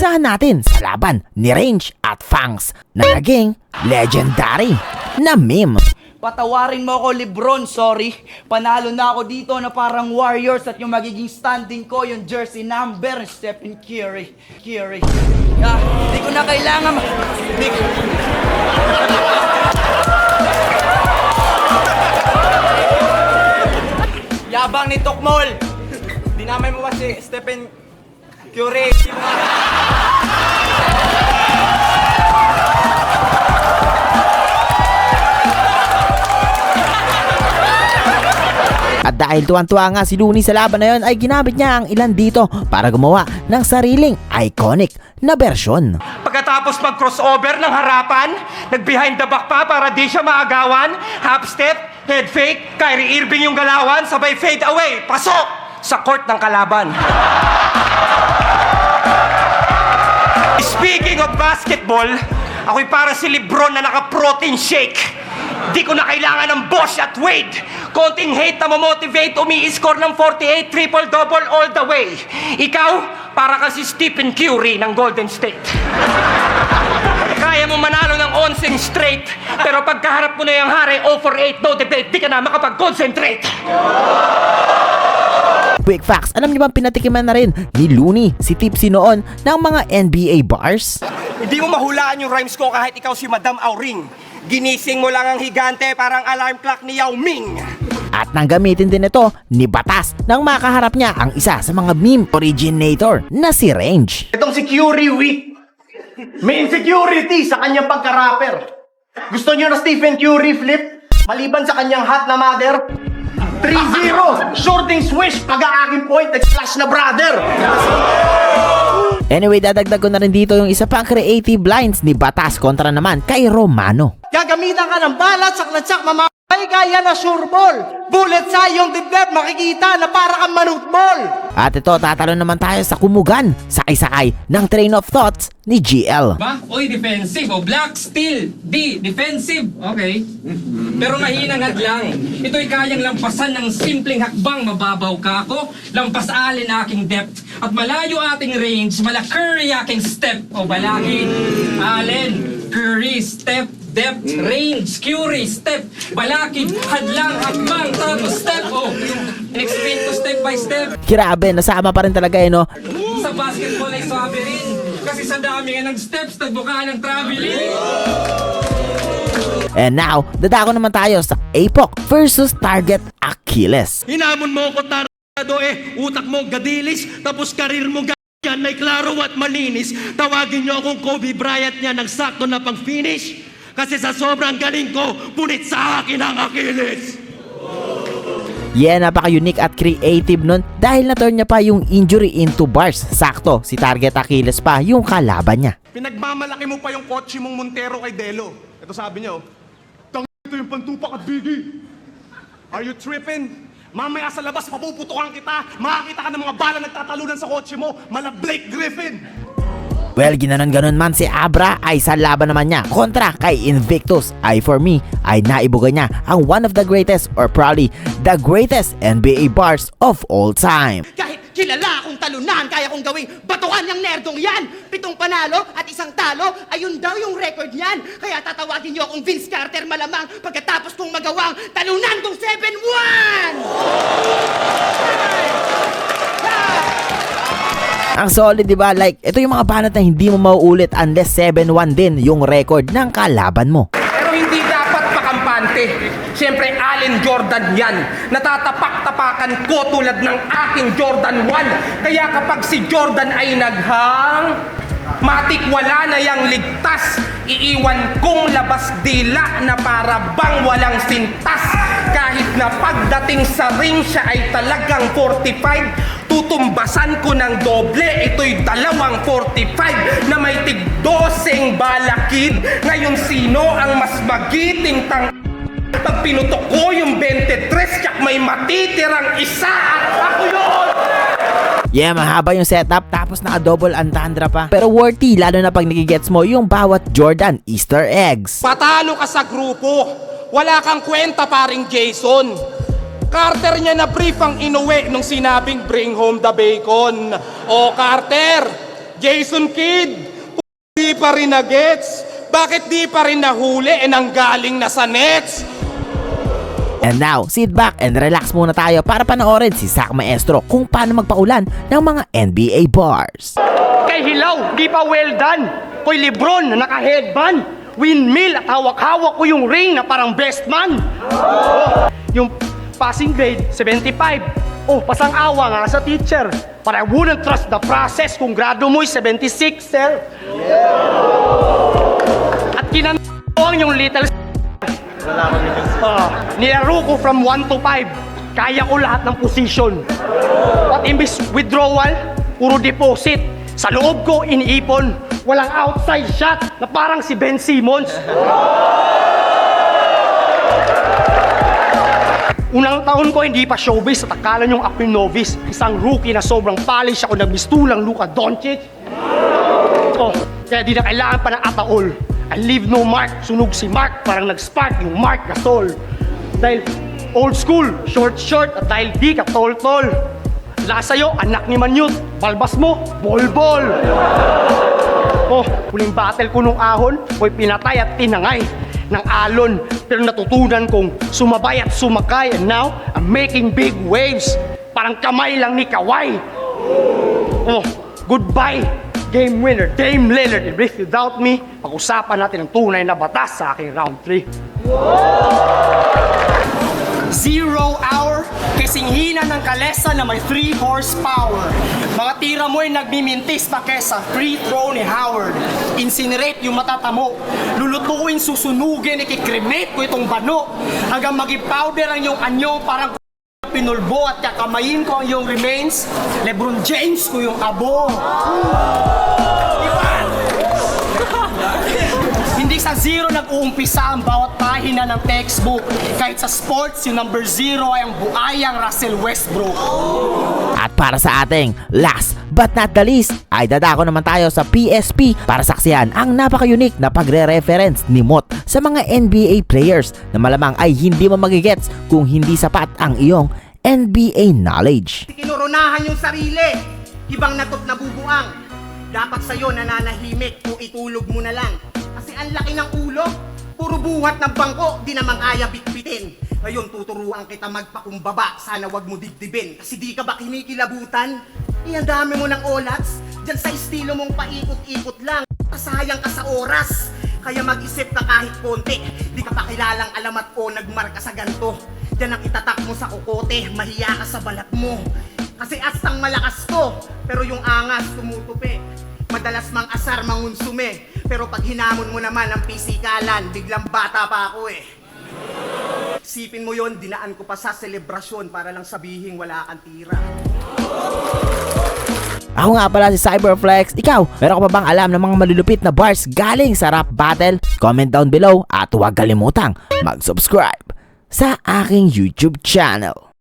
Unahan natin sa laban ni Range at Fangs na naging legendary na meme. Patawarin mo ako, Lebron, sorry. Panalo na ako dito na parang Warriors at yung magiging standing ko, yung jersey number, Stephen Curry. Di ko na kailangan Yabang ni Tokmol. Dinamay mo kasi Stephen Curry. At dahil tuwan-tuwa nga si Looney sa laban na yon ay ginamit niya ang ilan dito para gumawa ng sariling iconic na bersyon. Pagkatapos mag-crossover ng harapan, nag-behind the back pa para di siya maagawan, half step, head fake, Kyrie Irving yung galawan, sabay fade away, pasok sa court ng kalaban. Speaking of basketball, ako'y para si Lebron na naka-protein shake. Di ko na kailangan ng Bosch at Wade. Konting hate na mamotivate, umi-score ng 48, triple-double all the way. Ikaw, para ka si Stephen Curry ng Golden State. Kaya mo manalo ng 11 straight, pero pagkaharap mo na yung hari, 0 for 8, no debate, di ka na makapag-concentrate. Quick facts, alam niyo bang pinatikiman na rin ni Looney si Tipsy noon ng mga NBA bars? Hindi mo mahulaan yung rhymes ko kahit ikaw si Madam Auring. Ginising mo lang ang higante parang alarm clock ni Yao Ming. At nang gamitin din ito ni Batas nang makaharap niya ang isa sa mga meme originator na si Range. Itong si Curry weak. May insecurity sa kanyang pagka-rapper. Gusto niyo na Stephen Curry flip? Maliban sa kanyang hot na mother? 3-0! Shorting swish! Pag-aaking point, nag-splash na brother! Anyway, dadagdag ko na rin dito yung isa pang creative lines ni Batas kontra naman kay Romano. Gagamitan ka ng balat, saklat-sak, mamamay gaya na sureball. Bullet sa iyong dibdib, makikita na para kang manutbol. At ito, tatalon naman tayo sa kumugan, sakay-sakay ng train of thoughts ni GL. Ba? Oy, defensive. O, black, steel. D, defensive. Okay. Pero mahinang hadlang. Ito'y kayang lampasan ng simpleng hakbang. Mababaw ka ako. Lampas alin aking depth. At malayo ating range. Mala Curry aking step. O, balaki. Allen, Curry, step, depth, range, Curry, step, balakid, hadlang, hakbang, tapos step. O, explain to step by step. Grabe, nasama pa rin talaga no? Sa basketball ay sabi rin. Kasi sa dami nga ng steps, nagbuka ng traveling. And now, dadako naman tayo sa Apoc versus Target Achilles. Hinamon mo ko tarado utak mo gadilis, tapos karir mo yan ay klaro at malinis. Tawagin niyo akong Kobe Bryant niya ng sakto na pang-finish. Kasi sa sobrang galing ko, punit sa akin ang Achilles. Yeah, napaka-unique at creative nun dahil na-turn niya pa yung injury into bars. Sakto, si Target Achilles pa yung kalaban niya. Pinagmamalaki mo pa yung kotse mong Montero kay Delo. Ito sabi niya, ito yung pantupak at bigi. Are you tripping? Mamaya sa labas, papuputukan kita. Makakita ka ng mga bala nagtatalunan sa kotse mo. Mala Blake Griffin. Well, ginanon-ganon man si Abra ay sa laban naman niya kontra kay Invictus ay for me ay naibuga niya ang one of the greatest or probably the greatest NBA bars of all time. Kahit kilala akong talunan, kaya kong gawing batukan ng nerdong yan. 7 panalo at 1 talo, ayun daw yung record niyan. Kaya tatawagin niyo akong Vince Carter malamang pagkatapos kong magawang talunan kong 7-1! Ang solid, di ba? Like, ito yung mga banat na hindi mo mauulit unless 7-1 din yung record ng kalaban mo. Pero hindi dapat makampante. Siyempre, Allen Jordan yan. Natatapak-tapakan ko tulad ng aking Jordan 1. Kaya kapag si Jordan ay naghang, matik wala na yang ligtas. Iiwan kong labas dila na para bang walang sintas. Kahit na pagdating sa ring siya ay talagang 45, tutumbasan ko ng doble. Ito'y 245 na may tig-12 balakid. Ngayon sino ang mas magiting tang... Pag pinutok ko yung 23, yak may matitirang isa at ako yun! Yeah, mahaba yung setup tapos naka-double entendre pa. Pero worthy lalo na pag nagigets mo yung bawat Jordan Easter eggs. Patalo ka sa grupo. Wala kang kwenta paring Jason. Carter niya na brief ang inuwi nung sinabing bring home the bacon. O Carter, Jason Kidd, di pa rin na-gets. Bakit di pa rin nahuli nanggaling na sa nets? And now, sit back and relax muna tayo para panoorin si Zach Maestro kung paano magpaulan ng mga NBA bars. Kay Hilaw, di pa well done. Koy Lebron na naka-headband. Windmill at hawak-hawak ko yung ring na parang best man. Yung passing grade, 75. Pasang awa nga sa teacher. But I wouldn't trust the process kung grado mo'y 76, sir. At kinanong yung little nilaro ko from 1 to 5. Kaya ko lahat ng position. At imbis withdrawal, puro deposit. Sa loob ko, iniipon. Walang outside shot na parang si Ben Simmons. Unang taon ko, hindi pa showbiz at akala niyong ako yung novice. Isang rookie na sobrang polish ako nagmistulang Luka Doncic. Kaya di na kailangan pa ng ataol. I leave no mark, sunog si Mark, parang nag-spark yung Mark Gasol. Dahil old school, short at dahil di ka tol-tol. Wala sa'yo, anak ni Manyut, balbas mo, bol-bol. Huling battle ko nung ahon, ko'y pinatay at tinangay ng alon. Pero natutunan kong sumabay at sumakay. And now, I'm making big waves. Parang kamay lang ni Kawhi. Goodbye, game winner, Dame Lillard. And if you doubt me, pag-usapan natin ang tunay na batas sa aking round 3. 0 hour, kasing hina ng kalesa na may 3 horsepower. Mga tira mo'y nagmimintis pa kesa free throw ni Howard. Incinerate yung matatamo, lulutuin, susunugin, ikikremate ko itong bano. Hanggang magi-powder ang iyong anyo, parang pinulbo at kakamayin ko ang iyong remains. LeBron James ko yung abo. Hindi sa 0 nag-uumpisa ang bawat pahina ng textbook. Kahit sa sports, yung number 0 ay ang buayang Russell Westbrook. At para sa ating last but not the least, ay dadako naman tayo sa PSP para saksihan ang napaka-unique na pagre-reference ni Mot sa mga NBA players na malamang ay hindi mo magigets kung hindi sapat ang iyong NBA knowledge. Kinurunahan yung sarili. Ibang natot na bubuang. Dapat sa'yo nananahimik o itulog mo na lang. Kasi ang laki ng ulo. Puro buhat ng bangko, di naman kaya bitbitin. Ngayon tuturuan kita magpakumbaba. Sana wag mo dibdibin. Kasi di ka ba kinikilabutan? Ang dami mo ng olats. Diyan sa estilo mong paikot-ikot lang. Kasayang ka sa oras. Kaya mag-isip ka kahit konti. Di ka pa kilalang alamat o nagmarka sa ganto. Diyan ang itatak mo sa kokote. Mahiya ka sa balat mo. Kasi astang malakas ko. Pero yung angas tumutupi. Madalas mang asar mangunsume. Pero pag hinamon mo naman ang pisikalan, biglang bata pa ako eh. Sipin mo yon, dinaan ko pa sa selebrasyon para lang sabihin wala kang tira. Ako nga pala si Cyberflex. Ikaw, meron ka pa bang alam ng mga malulupit na bars galing sa rap battle? Comment down below at huwag kalimutang mag-subscribe sa aking YouTube channel.